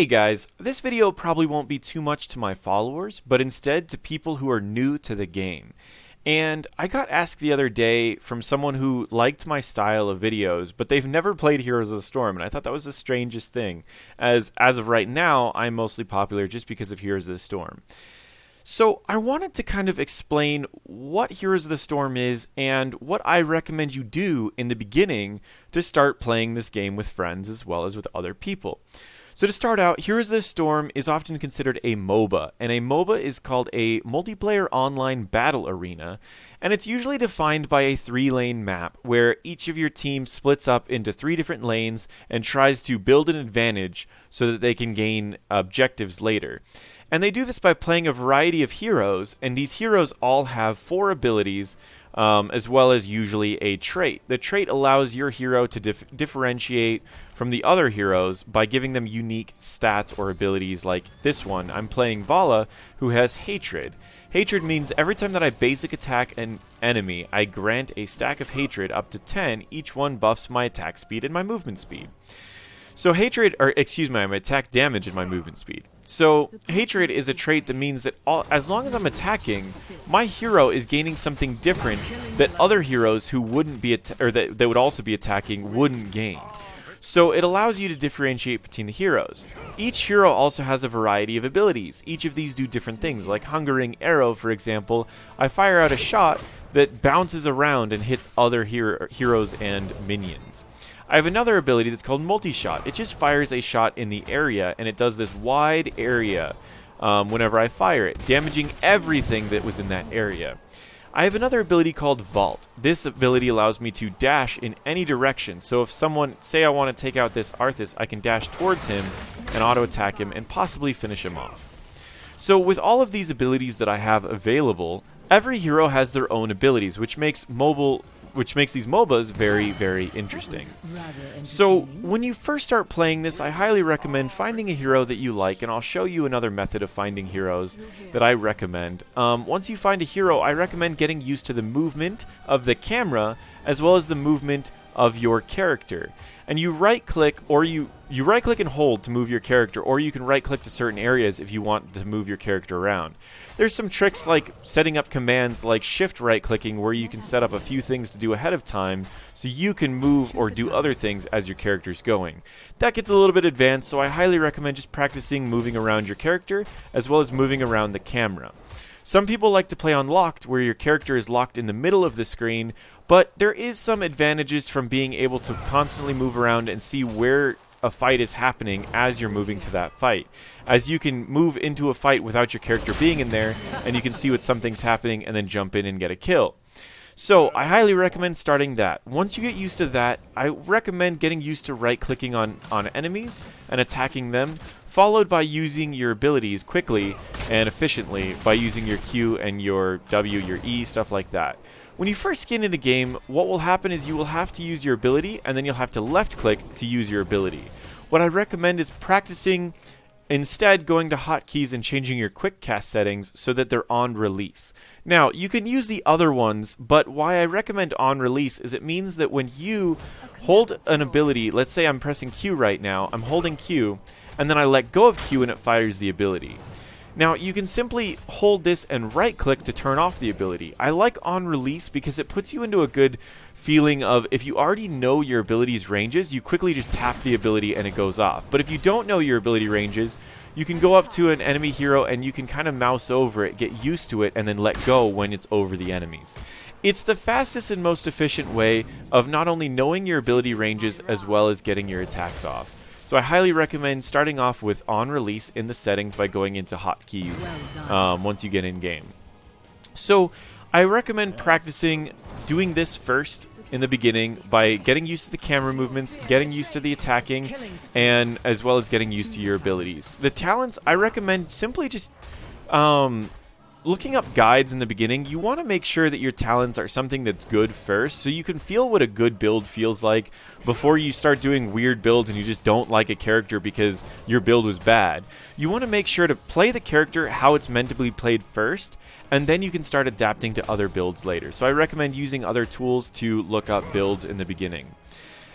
Hey guys, this video probably won't be too much to my followers, but instead to people who are new to the game. And I got asked the other day from someone who liked my style of videos, but they've never played Heroes of the Storm, and I thought that was the strangest thing, as of right now, I'm mostly popular just because of Heroes of the Storm. So I wanted to kind of explain what Heroes of the Storm is and what I recommend you do in the beginning to start playing this game with friends as well as with other people. So to start out, Heroes of the Storm is often considered a MOBA, and a MOBA is called a multiplayer online battle arena, and it's usually defined by a 3-lane map where each of your teams splits up into 3 different lanes and tries to build an advantage so that they can gain objectives later. And they do this by playing a variety of heroes, and these heroes all have 4 abilities, as well as usually a trait. The trait allows your hero to differentiate from the other heroes by giving them unique stats or abilities like this one. I'm playing Vala, who has Hatred. Hatred means every time that I basic attack an enemy, I grant a stack of Hatred up to 10. Each one buffs my attack speed and my movement speed. So Hatred, or excuse me, my attack damage and my movement speed. So Hatred is a trait that means that as long as I'm attacking, my hero is gaining something different that other heroes who wouldn't be that would also be attacking wouldn't gain. So it allows you to differentiate between the heroes. Each hero also has a variety of abilities. Each of these do different things, like Hungering Arrow, for example. I fire out a shot that bounces around and hits other heroes and minions. I have another ability that's called Multi-Shot. It just fires a shot in the area, and it does this wide area whenever I fire it, damaging everything that was in that area. I have another ability called Vault. This ability allows me to dash in any direction, so if someone, say I want to take out this Arthas, I can dash towards him and auto-attack him and possibly finish him off. So with all of these abilities that I have available, every hero has their own abilities, which makes these MOBAs very, very interesting. So when you first start playing this, I highly recommend finding a hero that you like, and I'll show you another method of finding heroes that I recommend. Once you find a hero, I recommend getting used to the movement of the camera as well as the movement of your character. And you right-click, or you right-click and hold to move your character, or you can right-click to certain areas if you want to move your character around. There's some tricks like setting up commands like shift right-clicking where you can set up a few things to do ahead of time so you can move or do other things as your character's going. That gets a little bit advanced, so I highly recommend just practicing moving around your character as well as moving around the camera. Some people like to play on locked, where your character is locked in the middle of the screen, but there is some advantages from being able to constantly move around and see where a fight is happening as you're moving to that fight. As you can move into a fight without your character being in there, and you can see what something's happening and then jump in and get a kill. So I highly recommend starting that. Once you get used to that, I recommend getting used to right-clicking on enemies and attacking them, followed by using your abilities quickly and efficiently by using your Q and your W, your E, stuff like that. When you first get into the game, what will happen is you will have to use your ability, and then you'll have to left-click to use your ability. What I recommend is practicing, instead going to hotkeys and changing your quick cast settings so that they're on release. Now, you can use the other ones, but why I recommend on release is it means that when you hold an ability, let's say I'm pressing Q right now, I'm holding Q, and then I let go of Q and it fires the ability. Now, you can simply hold this and right-click to turn off the ability. I like on release because it puts you into a good feeling of, if you already know your ability's ranges, you quickly just tap the ability and it goes off. But if you don't know your ability ranges, you can go up to an enemy hero and you can kind of mouse over it, get used to it, and then let go when it's over the enemies. It's the fastest and most efficient way of not only knowing your ability ranges as well as getting your attacks off. So I highly recommend starting off with on release in the settings by going into hotkeys once you get in game. So I recommend practicing doing this first in the beginning by getting used to the camera movements, getting used to the attacking, and as well as getting used to your abilities. The talents, I recommend simply just looking up guides in the beginning. You want to make sure that your talents are something that's good first, so you can feel what a good build feels like before you start doing weird builds and you just don't like a character because your build was bad. You want to make sure to play the character how it's meant to be played first, and then you can start adapting to other builds later. So I recommend using other tools to look up builds in the beginning.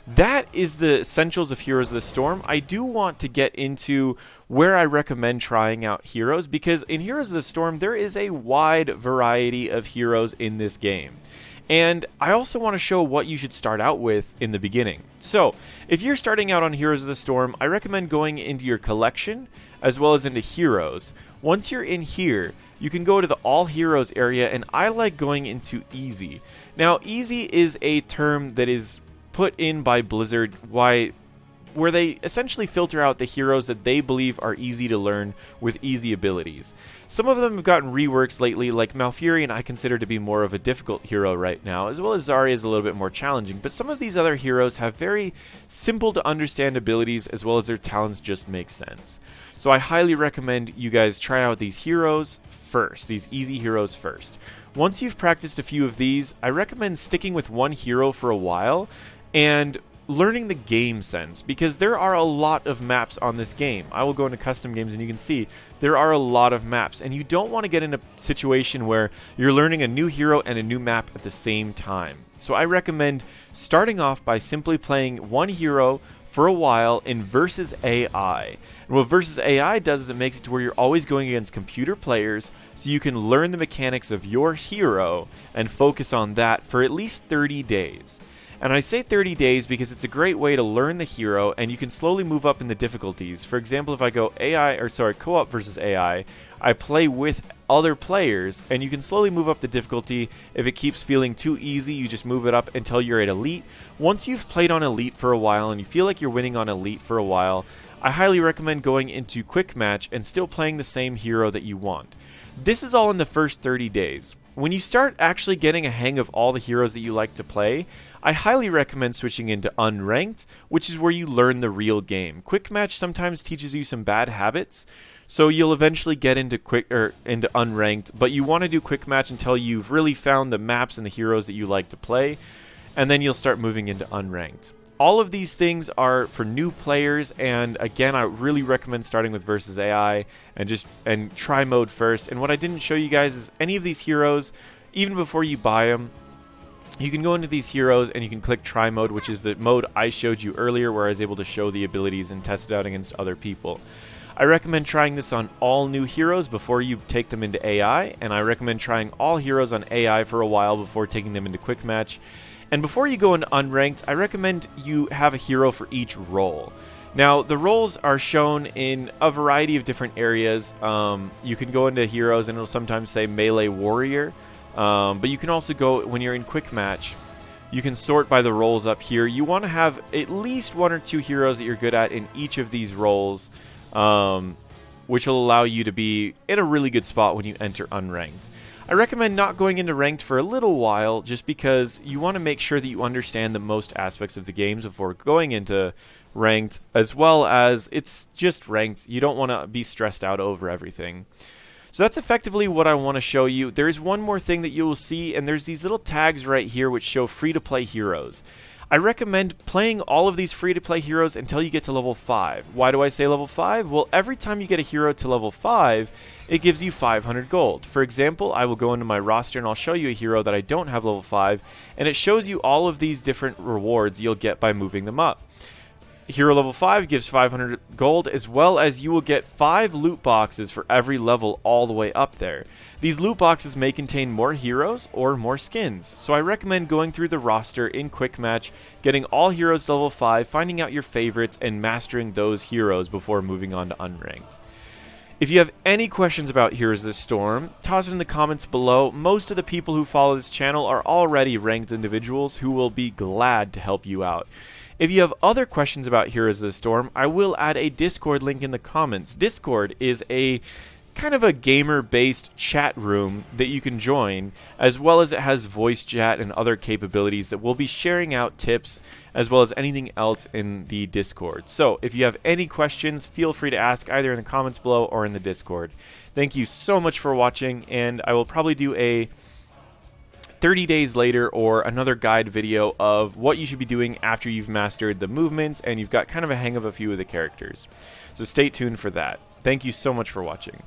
That is the essentials of Heroes of the Storm. I do want to get into where I recommend trying out heroes, because in Heroes of the Storm, there is a wide variety of heroes in this game. And I also want to show what you should start out with in the beginning. So, if you're starting out on Heroes of the Storm, I recommend going into your collection, as well as into heroes. Once you're in here, you can go to the All Heroes area, and I like going into Easy. Now, Easy is a term that is put in by Blizzard where they essentially filter out the heroes that they believe are easy to learn with easy abilities. Some of them have gotten reworks lately, like Malfurion I consider to be more of a difficult hero right now, as well as Zarya is a little bit more challenging, but some of these other heroes have very simple to understand abilities, as well as their talents just make sense. So I highly recommend you guys try out these heroes first, these easy heroes first. Once you've practiced a few of these, I recommend sticking with one hero for a while and learning the game sense, because there are a lot of maps on this game. I will go into custom games and you can see there are a lot of maps, and you don't want to get in a situation where you're learning a new hero and a new map at the same time. So I recommend starting off by simply playing one hero for a while in versus AI. And what versus AI does is it makes it to where you're always going against computer players, so you can learn the mechanics of your hero and focus on that for at least 30 days. And I say 30 days because it's a great way to learn the hero, and you can slowly move up in the difficulties. For example, if I go co-op versus AI, I play with other players, and you can slowly move up the difficulty. If it keeps feeling too easy, you just move it up until you're at Elite. Once you've played on Elite for a while and you feel like you're winning on Elite for a while, I highly recommend going into Quick Match and still playing the same hero that you want. This is all in the first 30 days. When you start actually getting a hang of all the heroes that you like to play, I highly recommend switching into Unranked, which is where you learn the real game. Quick Match sometimes teaches you some bad habits, so you'll eventually get into into Unranked, but you want to do Quick Match until you've really found the maps and the heroes that you like to play, and then you'll start moving into Unranked. All of these things are for new players, and again, I really recommend starting with versus AI and try mode first. And what I didn't show you guys is any of these heroes, even before you buy them, you can go into these heroes and you can click try mode, which is the mode I showed you earlier where I was able to show the abilities and test it out against other people. I recommend trying this on all new heroes before you take them into AI, and I recommend trying all heroes on AI for a while before taking them into Quick Match. And before you go into Unranked, I recommend you have a hero for each role. Now, the roles are shown in a variety of different areas. You can go into heroes and it'll sometimes say melee warrior, but you can also go, when you're in Quick Match, you can sort by the roles up here. You want to have at least one or two heroes that you're good at in each of these roles, which will allow you to be in a really good spot when you enter Unranked. I recommend not going into Ranked for a little while, just because you want to make sure that you understand the most aspects of the games before going into Ranked, as well as it's just Ranked. You don't want to be stressed out over everything. So that's effectively what I want to show you. There is one more thing that you will see, and there's these little tags right here which show free-to-play heroes. I recommend playing all of these free-to-play heroes until you get to level 5. Why do I say level 5? Well, every time you get a hero to level 5, it gives you 500 gold. For example, I will go into my roster and I'll show you a hero that I don't have level 5, and it shows you all of these different rewards you'll get by moving them up. Hero level 5 gives 500 gold, as well as you will get 5 loot boxes for every level all the way up there. These loot boxes may contain more heroes or more skins, so I recommend going through the roster in Quick Match, getting all heroes to level 5, finding out your favorites, and mastering those heroes before moving on to Unranked. If you have any questions about Heroes of the Storm, toss it in the comments below. Most of the people who follow this channel are already ranked individuals who will be glad to help you out. If you have other questions about Heroes of the Storm, I will add a Discord link in the comments. Discord is a kind of a gamer-based chat room that you can join, as well as it has voice chat and other capabilities that we'll be sharing out tips, as well as anything else in the Discord. So if you have any questions, feel free to ask either in the comments below or in the Discord. Thank you so much for watching, and I will probably do a 30 days later or another guide video of what you should be doing after you've mastered the movements and you've got kind of a hang of a few of the characters. So stay tuned for that. Thank you so much for watching.